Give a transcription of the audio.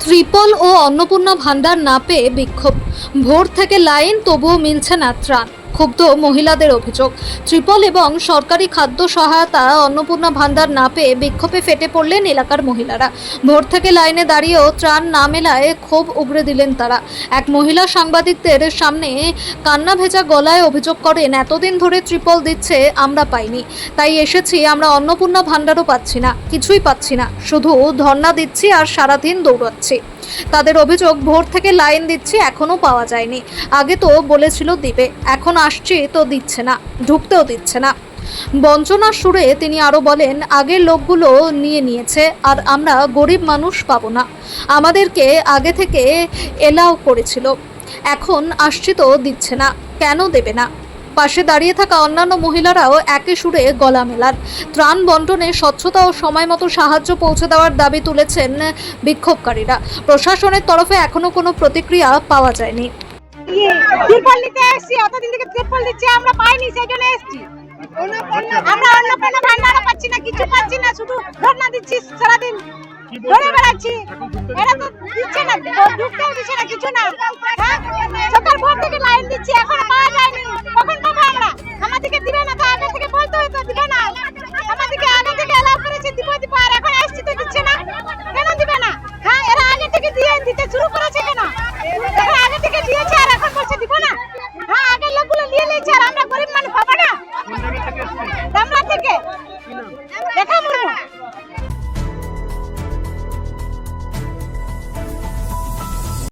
ত্রিপল ও অন্নপূর্ণা ভান্ডার না পেয়ে বিক্ষোভ। ভোর থেকে লাইন, তবুও মিলছে না ত্রাণ। ক্ষুব্ধ মহিলাদের অভিযোগ, ত্রিপল এবং সরকারি খাদ্য সহায়তা অন্নপূর্ণা ভান্ডার না পেয়ে বিক্ষোভে ফেটে পড়লেন এলাকার মহিলারা। ভোর থেকে লাইনে দাঁড়িয়েও ত্রাণ না মেলায় ক্ষোভ উগরে দিলেন তারা। এক মহিলা সাংবাদিকদের সামনে কান্না ভেজা গলায় অভিযোগ করেন, এতদিন ধরে ত্রিপল দিচ্ছে, আমরা পাইনি, তাই এসেছি। আমরা অন্নপূর্ণা ভান্ডারও পাচ্ছি না, কিছুই পাচ্ছি না, শুধু ধর্ণা দিচ্ছি আর সারাদিন দৌড়াচ্ছি। তাদের অভিযোগ, ভোর থেকে লাইন দিচ্ছি, এখনো পাওয়া যায়নি। আগে তো বলেছিল দিবে, এখন আসছি তো দিচ্ছে না, ঢুকতেও দিচ্ছে না। বঞ্চনার সুরে তিনি আরো বলেন, আগের লোকগুলো নিয়েছে আর আমরা গরিব মানুষ পাবো না। আমাদেরকে আগে থেকে এলাও করেছিল, এখন আসছি তো দিচ্ছে না, কেন দেবে না? পাশে দাঁড়িয়ে থাকা অন্যান্য মহিলারাও একই সুরে গলা মেলান। ত্রাণ বন্টনে স্বচ্ছতা ও সময় মতো সাহায্য পৌঁছে দেওয়ার দাবি তুলেছেন বিক্ষোভকারীরা। প্রশাসনের তরফে এখনো কোনো প্রতিক্রিয়া পাওয়া যায়নি। ত্রিপল নিতে এসেছি, অতদিন থেকে ত্রিপল দিচ্ছে, আমরা পাইনি, সেই জন্য এসেছি। আমরা অন্নপূর্ণা ভান্ডারও পাচ্ছি না, কিছু পাচ্ছি না, শুধু ধর্ণা দিচ্ছি, সারাদিন ঘুরে বেড়াচ্ছি। এরা তো দিচ্ছে না, ঢুকতেও দিচ্ছে না, কিছু না। সকাল ভোর থেকে লাইন দিচ্ছি, এখনো পাওয়া যায়নি, কখন